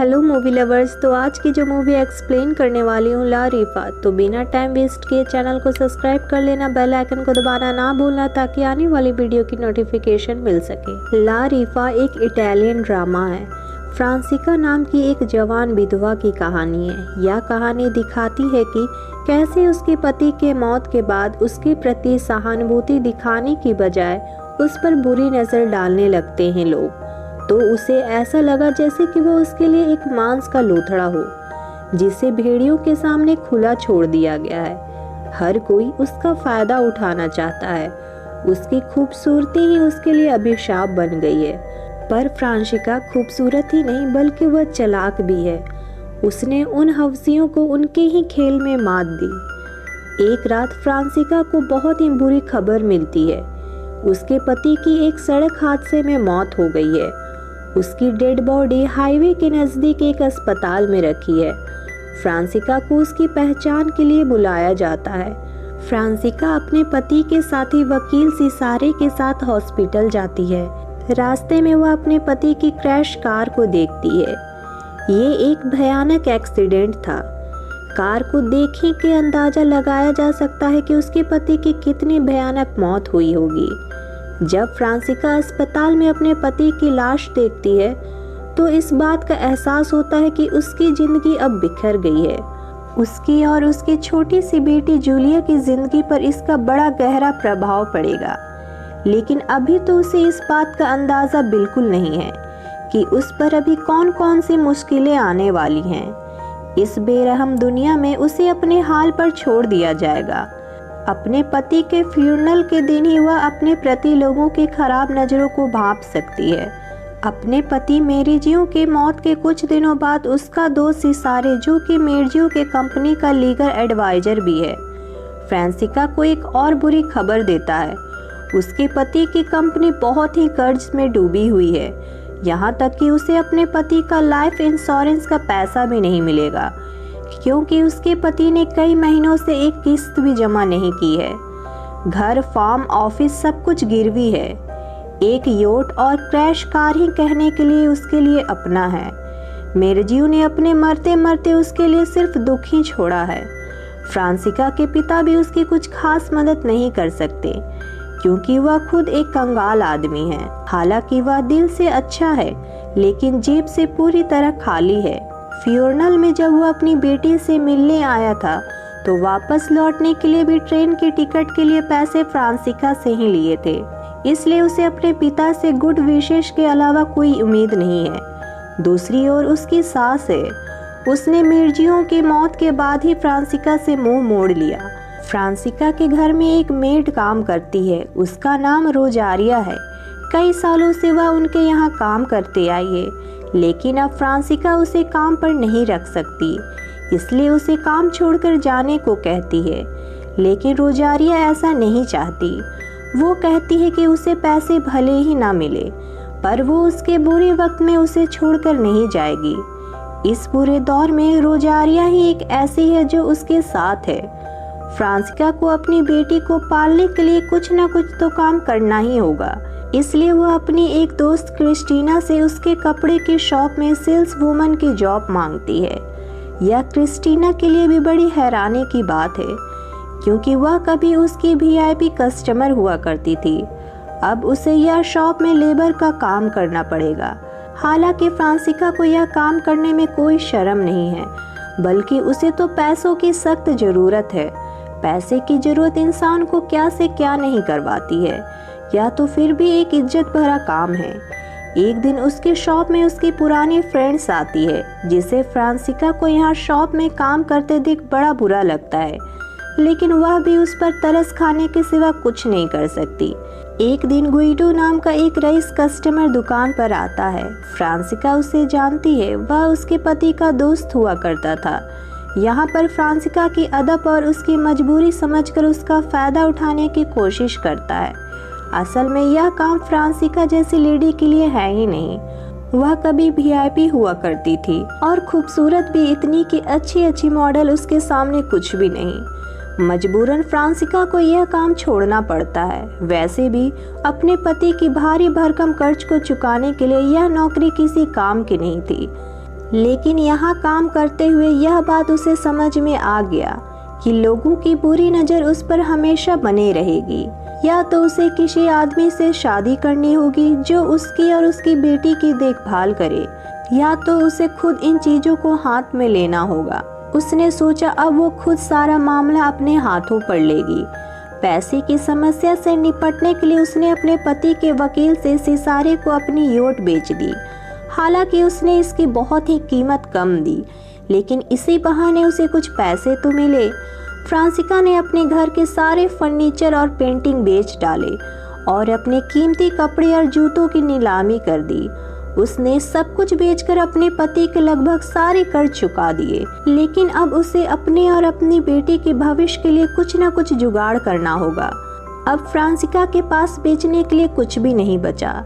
Hello movie lovers. तो आज की जो मूवी एक्सप्लेन करने वाली हूँ ला रीफा। तो बिना टाइम वेस्ट किए चैनल को सब्सक्राइब कर लेना, बेल आइकन को दबाना ना भूलना ताकि आने वाली वीडियो की नोटिफिकेशन मिल सके। ला रीफा एक इटालियन ड्रामा है। फ्रांसिका नाम की एक जवान विधवा की कहानी है। यह कहानी दिखाती है कि कैसे उसके पति के मौत के बाद उसके प्रति सहानुभूति दिखाने की बजाय उस पर बुरी नज़र डालने लगते हैं लोग। तो उसे ऐसा लगा जैसे कि वो उसके लिए एक मांस का लोथड़ा हो जिसे भेड़ियों के सामने खुला छोड़ दिया गया है। हर कोई उसका फायदा उठाना चाहता है। उसकी खूबसूरती ही उसके लिए अभिशाप बन गई है। पर फ्रांसिका खूबसूरत ही नहीं बल्कि वह चालाक भी है। उसने उन हवसियों को उनके ही खेल में मात दी। एक रात फ्रांसिका को बहुत ही बुरी खबर मिलती है। उसके पति की एक सड़क हादसे में मौत हो गई है। उसकी डेड बॉडी हाईवे के नज़दीक एक अस्पताल में रखी है। फ्रांसिका को उसकी पहचान के लिए बुलाया जाता है। फ्रांसिका अपने पति के साथी वकील सिसारे के साथ हॉस्पिटल जाती है। रास्ते में वह अपने पति की क्रैश कार को देखती है। ये एक भयानक एक्सीडेंट था। कार को देखने के अंदाजा लगाया जा सकता है कि उसके पति की कितनी भयानक मौत हुई होगी। जब फ्रांसिका अस्पताल में अपने पति की लाश देखती है तो इस बात का एहसास होता है कि उसकी ज़िंदगी अब बिखर गई है। उसकी और उसकी छोटी सी बेटी जूलिया की ज़िंदगी पर इसका बड़ा गहरा प्रभाव पड़ेगा। लेकिन अभी तो उसे इस बात का अंदाज़ा बिल्कुल नहीं है कि उस पर अभी कौन कौन सी मुश्किलें आने वाली हैं। इस बेरहम दुनिया में उसे अपने हाल पर छोड़ दिया जाएगा। अपने पति के फ्यूनरल के दिन ही वह अपने प्रति लोगों की खराब नज़रों को भांप सकती है। अपने पति मेरिजियो के मौत के कुछ दिनों बाद उसका दोस्त सिसारे, जो कि मेरिजियो के कंपनी का लीगल एडवाइजर भी है, फ्रांसिका को एक और बुरी खबर देता है। उसके पति की कंपनी बहुत ही कर्ज में डूबी हुई है। यहाँ तक कि उसे अपने पति का लाइफ इंश्योरेंस का पैसा भी नहीं मिलेगा क्योंकि उसके पति ने कई महीनों से एक किस्त भी जमा नहीं की है। घर, फार्म, ऑफिस सब कुछ गिरवी है। एक योट और क्रैश कार ही कहने के लिए उसके लिए अपना है। मेरिजियो ने अपने मरते मरते उसके लिए सिर्फ दुख ही छोड़ा है। फ्रांसिका के पिता भी उसकी कुछ खास मदद नहीं कर सकते क्योंकि वह खुद एक कंगाल आदमी है। हालांकि वह दिल से अच्छा है लेकिन जेब से पूरी तरह खाली है। फ्यूनरल में जब वह अपनी बेटी से मिलने आया था तो वापस लौटने के लिए भी ट्रेन की टिकट के लिए पैसे फ्रांसिका से ही लिए थे। इसलिए उसे अपने पिता से गुड विशेष के अलावा कोई उम्मीद नहीं है। दूसरी ओर उसकी सास है। उसने मेरिजियो की मौत के बाद ही फ्रांसिका से मुंह मोड़ लिया। फ्रांसिका के घर में एक मेड काम करती है। उसका नाम रोजारिया है। कई सालों से वह उनके यहाँ काम करते आई है लेकिन अब फ्रांसिका उसे काम पर नहीं रख सकती, इसलिए उसे काम छोड़कर जाने को कहती है। लेकिन रोजारिया ऐसा नहीं चाहती। वो कहती है कि उसे पैसे भले ही ना मिले पर वो उसके बुरे वक्त में उसे छोड़कर नहीं जाएगी। इस बुरे दौर में रोजारिया ही एक ऐसी है जो उसके साथ है। फ्रांसिका को अपनी बेटी को पालने के लिए कुछ ना कुछ तो काम करना ही होगा। इसलिए वह अपनी एक दोस्त क्रिस्टीना से उसके कपड़े की शॉप में सेल्स वूमन की जॉब मांगती है। यह क्रिस्टीना के लिए भी बड़ी हैरानी की बात है क्योंकि वह कभी उसकी वीआईपी कस्टमर हुआ करती थी। अब उसे यह शॉप में लेबर का काम करना पड़ेगा। हालांकि फ्रांसिका को यह काम करने में कोई शर्म नहीं है बल्कि उसे तो पैसों की सख्त ज़रूरत है। पैसे की ज़रूरत इंसान को क्या से क्या नहीं करवाती है। या तो फिर भी एक इज्जत भरा काम है। एक दिन उसकी शॉप में उसकी पुरानी फ्रेंड्स आती है जिसे फ्रांसिका को यहाँ शॉप में काम करते देख बड़ा बुरा लगता है लेकिन वह भी उस पर तरस खाने के सिवा कुछ नहीं कर सकती। एक दिन गुइडो नाम का एक रईस कस्टमर दुकान पर आता है। फ्रांसिका उसे जानती है। वह उसके पति का दोस्त हुआ करता था। यहाँ पर फ्रांसिका की अदब और उसकी मजबूरी समझकर उसका फ़ायदा उठाने की कोशिश करता है। असल में यह काम फ्रांसिका जैसी लेडी के लिए है ही नहीं। वह कभी वीआईपी हुआ करती थी और खूबसूरत भी इतनी कि अच्छी अच्छी मॉडल उसके सामने कुछ भी नहीं। मजबूरन फ्रांसिका को यह काम छोड़ना पड़ता है। वैसे भी अपने पति की भारी भरकम कर्ज को चुकाने के लिए यह नौकरी किसी काम की नहीं थी। लेकिन यहाँ काम करते हुए यह बात उसे समझ में आ गया कि लोगों की बुरी नज़र उस पर हमेशा बने रहेगी। या तो उसे किसी आदमी से शादी करनी होगी जो उसकी और उसकी बेटी की देखभाल करे, या तो उसे खुद इन चीज़ों को हाथ में लेना होगा। उसने सोचा अब वो खुद सारा मामला अपने हाथों पर लेगी। पैसे की समस्या से निपटने के लिए उसने अपने पति के वकील से सिसारे को अपनी योट बेच दी। हालांकि उसने इसकी बहुत ही कीमत कम दी, लेकिन इसी बहाने उसे कुछ पैसे तो मिले। फ्रांसिका ने अपने घर के सारे फर्नीचर और पेंटिंग बेच डाले और अपने कीमती कपड़े और जूतों की नीलामी कर दी। उसने सब कुछ बेचकर अपने पति के लगभग सारे कर्ज चुका दिए, लेकिन अब उसे अपने और अपनी बेटी के भविष्य के लिए कुछ न कुछ जुगाड़ करना होगा। अब फ्रांसिका के पास बेचने के लिए कुछ भी नहीं बचा।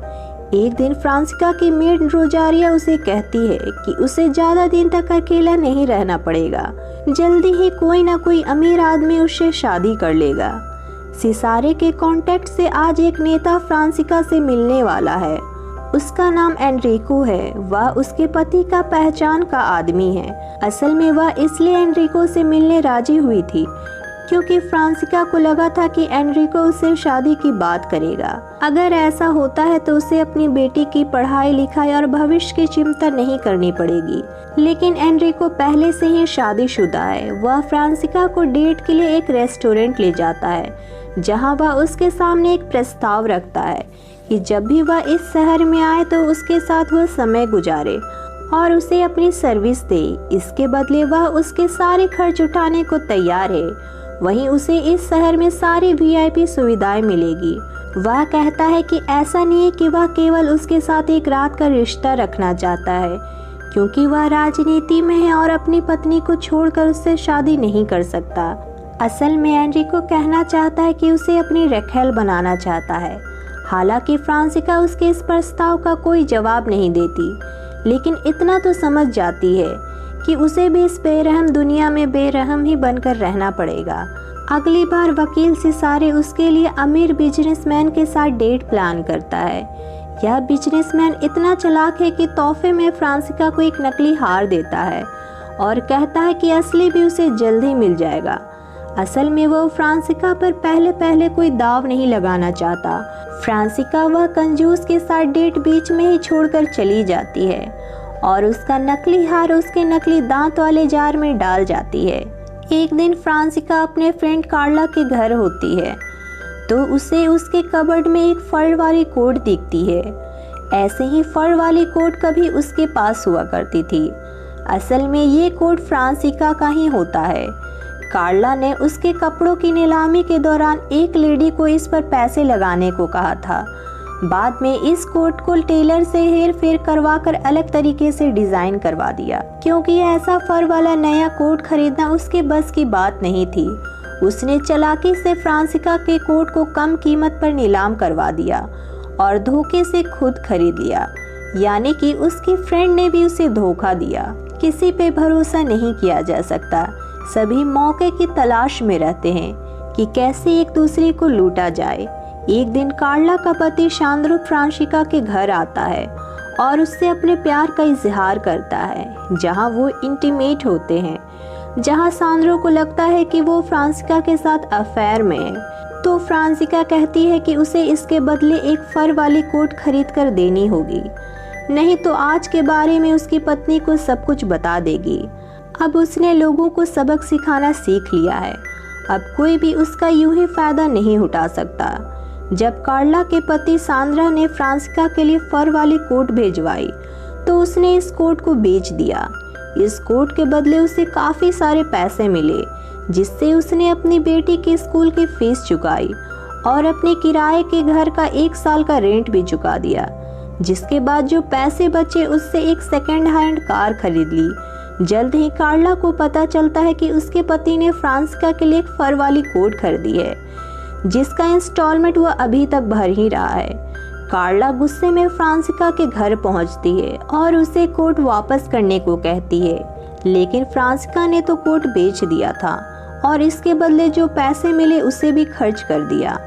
एक दिन फ्रांसिका की मेड रोजारिया उसे कहती है कि उसे ज़्यादा दिन तक अकेला नहीं रहना पड़ेगा, जल्दी ही कोई ना कोई अमीर आदमी उससे शादी कर लेगा। सिसारे के कॉन्टेक्ट से आज एक नेता फ्रांसिका से मिलने वाला है। उसका नाम एनरिको है। वह उसके पति का पहचान का आदमी है। असल में वह इसलिए एनरिको से मिलने राजी हुई थी क्योंकि फ्रांसिका को लगा था कि एनरिको उससे शादी की बात करेगा। अगर ऐसा होता है तो उसे अपनी बेटी की पढ़ाई लिखाई और भविष्य की चिंता नहीं करनी पड़ेगी। लेकिन एनरिको पहले से ही शादीशुदा है। वह फ्रांसिका को डेट के लिए एक रेस्टोरेंट ले जाता है जहां वह उसके सामने एक प्रस्ताव रखता है कि जब भी वह इस शहर में आए तो उसके साथ वह समय गुजारे और उसे अपनी सर्विस दे। इसके बदले वह उसके सारे खर्च उठाने को तैयार है। वहीं उसे इस शहर में सारी वीआईपी सुविधाएं मिलेगी। वह कहता है कि ऐसा नहीं है कि वह केवल उसके साथ एक रात का रिश्ता रखना चाहता है, क्योंकि वह राजनीति में है और अपनी पत्नी को छोड़कर उससे शादी नहीं कर सकता। असल में एनरिको कहना चाहता है कि उसे अपनी रखेल बनाना चाहता है। हालांकि फ्रांसिका उसके इस प्रस्ताव का कोई जवाब नहीं देती, लेकिन इतना तो समझ जाती है कि उसे भी इस बेरहम दुनिया में बेरहम ही बनकर रहना पड़ेगा। अगली बार वकील सिसारे उसके लिए अमीर बिजनेसमैन के साथ डेट प्लान करता है। यह बिजनेसमैन इतना चालाक है कि तोहफे में फ्रांसिका को एक नकली हार देता है और कहता है कि असली भी उसे जल्द ही मिल जाएगा। असल में वो फ्रांसिका पर पहले कोई दाव नहीं लगाना चाहता। फ्रांसिका वह कंजूस के साथ डेट बीच में ही छोड़कर चली जाती है और उसका नकली हार उसके नकली दांत वाले जार में डाल जाती है। एक दिन फ्रांसिका अपने फ्रेंड कार्ला के घर होती है तो उसे उसके कबर्ड में एक फर वाली कोट दिखती है। ऐसे ही फर वाली कोट कभी उसके पास हुआ करती थी। असल में ये कोट फ्रांसिका का ही होता है। कार्ला ने उसके कपड़ों की नीलामी के दौरान एक लेडी को इस पर पैसे लगाने को कहा था। बाद में इस कोट को टेलर से हेर फेर करवा कर अलग तरीके से डिजाइन करवा दिया, क्योंकि ऐसा फर वाला नया कोट खरीदना उसके बस की बात नहीं थी। उसने चालाकी से फ्रांसिका के कोट को कम कीमत पर नीलाम करवा दिया और धोखे से खुद खरीद लिया। यानी कि उसकी फ्रेंड ने भी उसे धोखा दिया। किसी पे भरोसा नहीं किया जा सकता। सभी मौके की तलाश में रहते हैं कि कैसे एक दूसरे को लूटा जाए। एक दिन कार्ला का पति शांद्रो फ्रांसिका के घर आता है और उससे अपने प्यार का इजहार करता है। जहां वो इंटीमेट होते हैं, जहां शांद्रो को लगता है कि वो फ्रांसिका के साथ अफेयर में है, तो फ्रांसिका कहती है कि उसे इसके बदले एक फर वाली कोट खरीद कर देनी होगी, नहीं तो आज के बारे में उसकी पत्नी को सब कुछ बता देगी। अब उसने लोगों को सबक सिखाना सीख लिया है। अब कोई भी उसका यूं ही फायदा नहीं उठा सकता। जब कार्ला के पति सांद्रा ने फ्रांसिका के लिए फर वाली कोट भेजवाई तो उसने इस कोट को बेच दिया। इस कोट के बदले उसे काफ़ी सारे पैसे मिले, जिससे उसने अपनी बेटी की स्कूल की फीस चुकाई और अपने किराए के घर का 1 साल का रेंट भी चुका दिया। जिसके बाद जो पैसे बचे उससे एक सेकेंड हैंड कार खरीद ली। जल्द ही कार्ला को पता चलता है कि उसके पति ने फ्रांसिका के लिए एक फर वाली कोट खरीदी है, जिसका इंस्टॉलमेंट वह अभी तक भर ही रहा है। कार्ला गुस्से में फ्रांसिका के घर पहुंचती है और उसे कोट वापस करने को कहती है, लेकिन फ्रांसिका ने तो कोट बेच दिया था और इसके बदले जो पैसे मिले उसे भी खर्च कर दिया।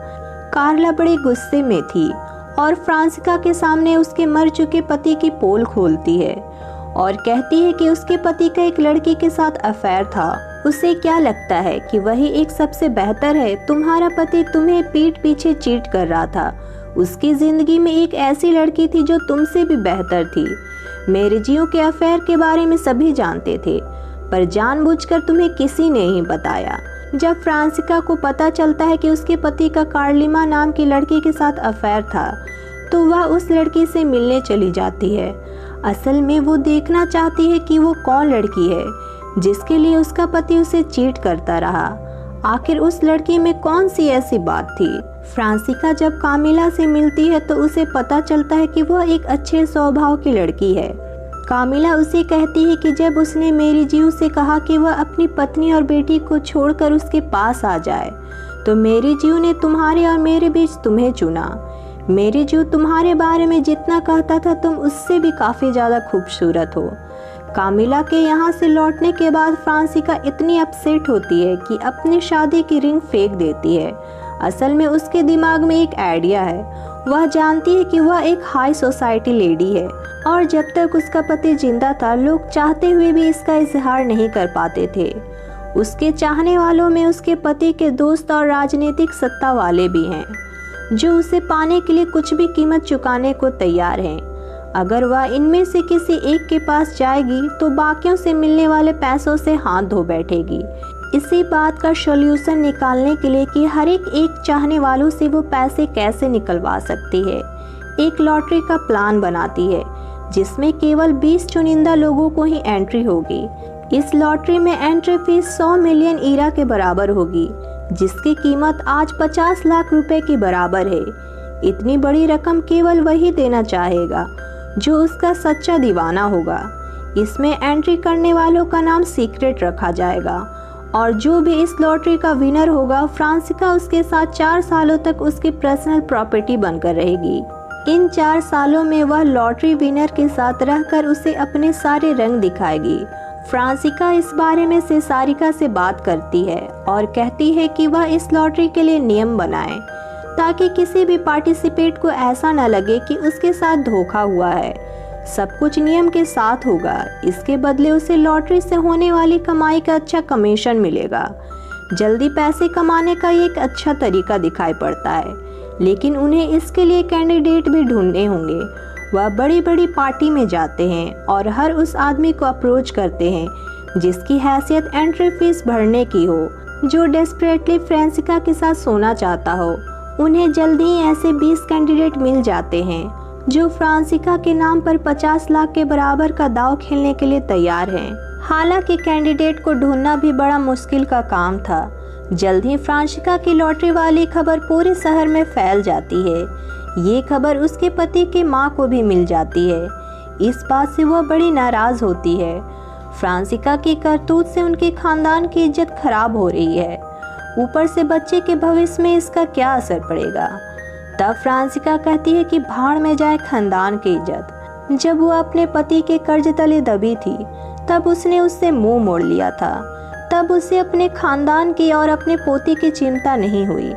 कार्ला बड़े गुस्से में थी और फ्रांसिका के सामने उसके मर चुके पति की पोल खोलती है और कहती है कि उसके पति का एक लड़की के साथ अफेयर था। उसे क्या लगता है कि वही एक सबसे बेहतर है? तुम्हारा पति तुम्हें पीठ पीछे चीट कर रहा था। उसकी जिंदगी में एक ऐसी लड़की थी जो तुमसे भी बेहतर थी। मेरिजियो के अफेयर के बारे में सभी जानते थे, पर जानबूझकर तुम्हें किसी ने ही बताया। जब फ्रांसिका को पता चलता है कि उसके पति का कार्लिमा नाम की लड़की के साथ अफेयर था, तो वह उस लड़की से मिलने चली जाती है। असल में वो देखना चाहती है कि वो कौन लड़की है जिसके लिए उसका पति उसे चीट करता रहा। आखिर उस लड़की में कौन सी ऐसी बात थी? फ्रांसिका जब कामिला से मिलती है तो उसे पता चलता है कि वह एक अच्छे स्वभाव की लड़की है। कामिला उसे कहती है कि जब उसने मेरिजियो से कहा कि वह अपनी पत्नी और बेटी को छोड़कर उसके पास आ जाए, तो मेरिजियो ने तुम्हारे और मेरे बीच तुम्हें चुना। मेरिजियो तुम्हारे बारे में जितना कहता था तुम उससे भी काफ़ी ज़्यादा खूबसूरत हो। कामिला के यहाँ से लौटने के बाद फ्रांसिका इतनी अपसेट होती है कि अपनी शादी की रिंग फेंक देती है। असल में उसके दिमाग में एक आइडिया है। वह जानती है कि वह एक हाई सोसाइटी लेडी है और जब तक उसका पति जिंदा था लोग चाहते हुए भी इसका इजहार नहीं कर पाते थे। उसके चाहने वालों में उसके पति के दोस्त और राजनीतिक सत्ता वाले भी हैं, जो उसे पाने के लिए कुछ भी कीमत चुकाने को तैयार हैं। अगर वह इनमें से किसी एक के पास जाएगी तो बाकियों से मिलने वाले पैसों से हाथ धो बैठेगी। इसी बात का सॉल्यूशन निकालने के लिए कि हर एक चाहने वालों से वो पैसे कैसे निकलवा सकती है, एक लॉटरी का प्लान बनाती है जिसमें केवल 20 चुनिंदा लोगों को ही एंट्री होगी। इस लॉटरी में एंट्री फीस 100 मिलियन ईरा के बराबर होगी, जिसकी कीमत आज 50 लाख रुपए के बराबर है। इतनी बड़ी रकम केवल वही देना चाहेगा जो उसका सच्चा दीवाना होगा। इसमें एंट्री करने वालों का नाम सीक्रेट रखा जाएगा और जो भी इस लॉटरी का विनर होगा, फ्रांसिका उसके साथ 4 सालों तक उसकी पर्सनल प्रॉपर्टी बनकर रहेगी। इन 4 सालों में वह लॉटरी विनर के साथ रहकर उसे अपने सारे रंग दिखाएगी। फ्रांसिका इस बारे में सेसारिका से बात करती है और कहती है कि वह इस लॉटरी के लिए नियम बनाए ताकि किसी भी पार्टिसिपेट को ऐसा न लगे कि उसके साथ धोखा हुआ है। सब कुछ नियम के साथ होगा। इसके बदले उसे लॉटरी से होने वाली कमाई का अच्छा कमीशन मिलेगा। जल्दी पैसे कमाने का ये एक अच्छा तरीका दिखाई पड़ता है, लेकिन उन्हें इसके लिए कैंडिडेट भी ढूंढने होंगे। वह बड़ी बड़ी पार्टी में जाते हैं और हर उस आदमी को अप्रोच करते हैं जिसकी हैसियत एंट्री फीस भरने की हो, जो डेस्परेटली फ्रांसिका के साथ सोना चाहता हो। उन्हें जल्दी ही ऐसे 20 कैंडिडेट मिल जाते हैं जो फ्रांसिका के नाम पर 50 लाख के बराबर का दांव खेलने के लिए तैयार हैं। हालांकि कैंडिडेट को ढूंढना भी बड़ा मुश्किल का काम था। जल्द ही फ्रांसिका की लॉटरी वाली खबर पूरे शहर में फैल जाती है। ये खबर उसके पति की माँ को भी मिल जाती है। इस बात से वह बड़ी नाराज होती है। फ्रांसिका की करतूत से उनके खानदान की इज्जत खराब हो रही है, ऊपर से बच्चे के भविष्य में इसका क्या असर पड़ेगा। तब फ्रांसिका कहती है कि भाड़ में जाए खानदान की इज्जत। जब वो अपने पति के कर्ज तले दबी थी तब उसने उससे मुंह मोड़ लिया था। तब उसे अपने खानदान की और अपने पोती की चिंता नहीं हुई।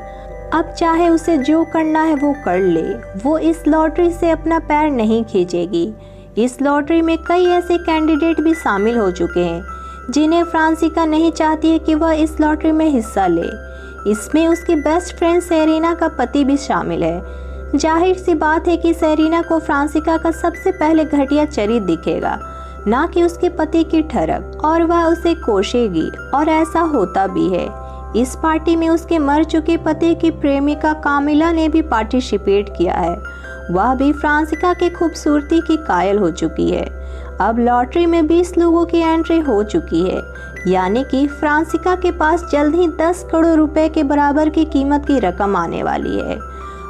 अब चाहे उसे जो करना है वो कर ले। वो इस लॉटरी से अपना पैर नहीं खींचेगी। इस लॉटरी में कई ऐसे कैंडिडेट भी शामिल हो चुके हैं जिन्हें फ्रांसिका नहीं चाहती है कि वह इस लॉटरी में हिस्सा ले। इसमें उसकी बेस्ट फ्रेंड सेरेना का पति भी शामिल है। जाहिर सी बात है कि सेरेना को फ्रांसिका का सबसे पहले घटिया चरित्र दिखेगा, ना कि उसके पति की ठरक, और वह उसे कोसेगी, और ऐसा होता भी है। इस पार्टी में उसके मर चुके पति की प्रेमिका कामिला ने भी पार्टिसिपेट किया है। वह भी फ्रांसिका की खूबसूरती की कायल हो चुकी है। अब लॉटरी में 20 लोगों की एंट्री हो चुकी है, यानी कि फ्रांसिका के पास जल्द ही 10 करोड़ रुपए के बराबर की कीमत की रकम आने वाली है।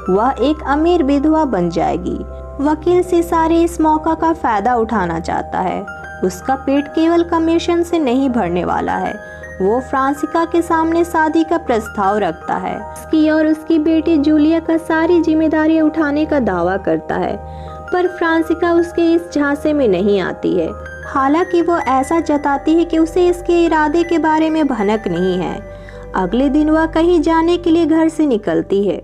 वह एक अमीर विधवा बन जाएगी। वकील सेसारी इस मौका का फायदा उठाना चाहता है। उसका पेट केवल कमीशन से नहीं भरने वाला है। वो फ्रांसिका के सामने शादी का प्रस्ताव रखता है। उसकी और उसकी बेटी जूलिया का सारी जिम्मेदारी उठाने का दावा करता है, पर फ्रांसिका उसके इस झांसे में नहीं आती है। हालांकि वो ऐसा जताती है कि उसे इसके इरादे के बारे में भनक नहीं है। अगले दिन वह कहीं जाने के लिए घर से निकलती है।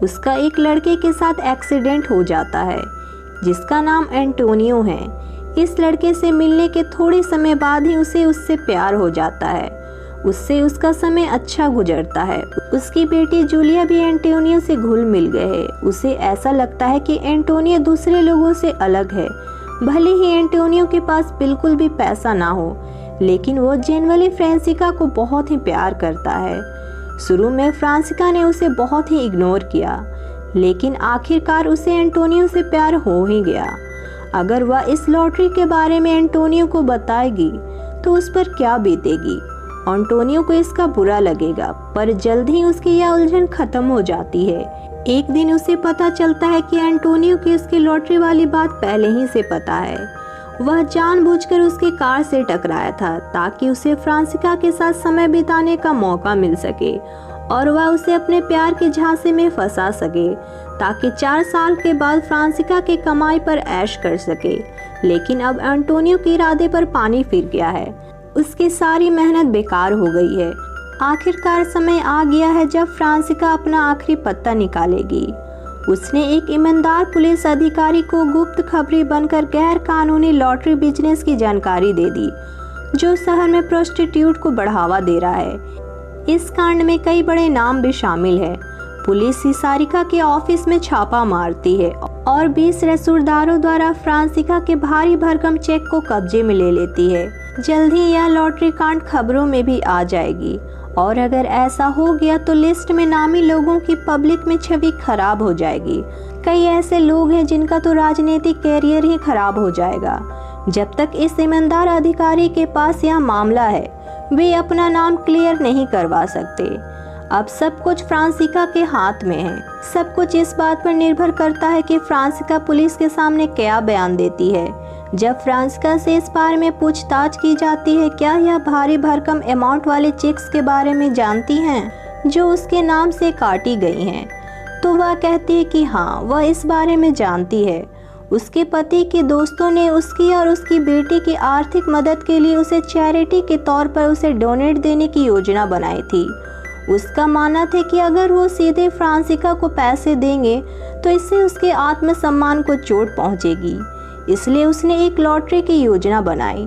उसका एक लड़के के साथ एक्सीडेंट हो जाता है जिसका नाम एंटोनियो है। इस लड़के से मिलने के थोड़े समय बाद ही उसे उससे प्यार हो जाता है। उससे उसका समय अच्छा गुजरता है। उसकी बेटी जूलिया भी एंटोनियो से घुल मिल गए है। उसे ऐसा लगता है कि एंटोनियो दूसरे लोगों से अलग है। भले ही एंटोनियो के पास बिल्कुल भी पैसा ना हो, लेकिन वो जेनुइनली फ्रांसिका को बहुत ही प्यार करता है। शुरू में फ्रांसिका ने उसे बहुत ही इग्नोर किया, लेकिन आखिरकार उसे एंटोनियो से प्यार हो ही गया। अगर वह इस लॉटरी के बारे में एंटोनियो को बताएगी तो उस पर क्या बीतेगी। एंटोनियो को इसका बुरा लगेगा, पर जल्द ही उसकी यह उलझन खत्म हो जाती है। एक दिन उसे पता चलता है कि एंटोनियो की उसकी लॉटरी वाली बात पहले ही से पता है। वह जानबूझकर उसकी कार से टकराया था ताकि उसे फ्रांसिका के साथ समय बिताने का मौका मिल सके और वह उसे अपने प्यार के झांसे में फंसा सके, ताकि 4 साल के बाद फ्रांसिका की कमाई पर ऐश कर सके। लेकिन अब एंटोनियो के इरादे पर पानी फिर गया है। उसकी सारी मेहनत बेकार हो गई है। आखिरकार समय आ गया है जब फ्रांसिका अपना आखिरी पत्ता निकालेगी। उसने एक ईमानदार पुलिस अधिकारी को गुप्त खबरी बनकर गैर कानूनी लॉटरी बिजनेस की जानकारी दे दी, जो शहर में प्रोस्टिट्यूट को बढ़ावा दे रहा है। इस कांड में कई बड़े नाम भी शामिल है। पुलिस सारिका के ऑफिस में छापा मारती है और 20 रसूखदारों द्वारा फ्रांसिका के भारी भरकम चेक को कब्जे में ले लेती है। जल्द ही यह लॉटरी कांड खबरों में भी आ जाएगी, और अगर ऐसा हो गया तो लिस्ट में नामी लोगों की पब्लिक में छवि खराब हो जाएगी। कई ऐसे लोग हैं जिनका तो राजनीतिक कैरियर ही खराब हो जाएगा। जब तक इस ईमानदार अधिकारी के पास यह मामला है, वे अपना नाम क्लियर नहीं करवा सकते। अब सब कुछ फ्रांसिका के हाथ में है। सब कुछ इस बात पर निर्भर करता है कि फ्रांसिका पुलिस के सामने क्या बयान देती है। जब फ्रांसिका से इस बारे में पूछताछ की जाती है, क्या यह भारी भरकम अमाउंट वाले चेक्स के बारे में जानती हैं जो उसके नाम से काटी गई हैं, तो वह कहती है कि हाँ, वह इस बारे में जानती है। उसके पति के दोस्तों ने उसकी और उसकी बेटी की आर्थिक मदद के लिए उसे चैरिटी के तौर पर उसे डोनेट देने की योजना बनाई थी। उसका मानना था कि अगर वो सीधे फ्रांसिका को पैसे देंगे तो इससे उसके आत्मसम्मान को चोट पहुंचेगी। इसलिए उसने एक लॉटरी की योजना बनाई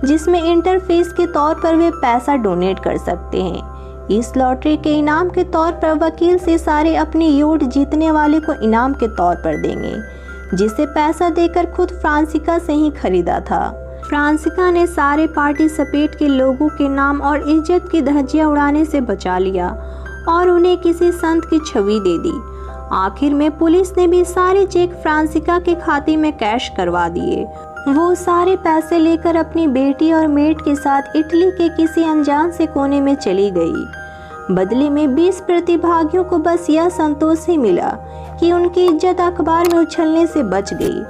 जिसमें इंटरफेस के तौर पर वे पैसा डोनेट कर सकते हैं। इस लॉटरी के इनाम के तौर पर वकील से सारे अपनी योट जीतने वाले को इनाम के तौर पर देंगे, जिसे पैसा देकर खुद फ्रांसिका से ही खरीदा था। फ्रांसिका ने सारे पार्टिसिपेट के लोगों के नाम और इज्जत की धज्जियां उड़ाने से बचा लिया और उन्हें किसी संत की छवि दे दी। आखिर में पुलिस ने भी सारे चेक फ्रांसिका के खाते में कैश करवा दिए। वो सारे पैसे लेकर अपनी बेटी और मेट के साथ इटली के किसी अनजान से कोने में चली गई। बदले में 20 प्रतिभागियों को बस यह संतोष ही मिला कि उनकी इज्जत अखबार में उछलने से बच गई।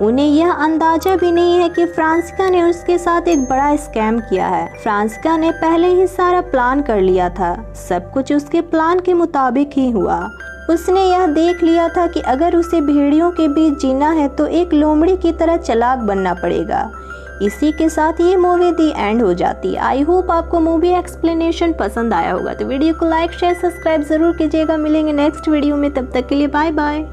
उन्हें यह अंदाजा भी नहीं है कि फ्रांसिका ने उसके साथ एक बड़ा स्कैम किया है। फ्रांसिका ने पहले ही सारा प्लान कर लिया था। सब कुछ उसके प्लान के मुताबिक ही हुआ। उसने यह देख लिया था कि अगर उसे भेड़ियों के बीच जीना है तो एक लोमड़ी की तरह चालाक बनना पड़ेगा। इसी के साथ ये मूवी दी एंड हो जाती है। आई होप आपको मूवी एक्सप्लेनेशन पसंद आया होगा, तो वीडियो को लाइक शेयर सब्सक्राइब जरूर कीजिएगा। मिलेंगे नेक्स्ट वीडियो में, तब तक के लिए बाय बाय।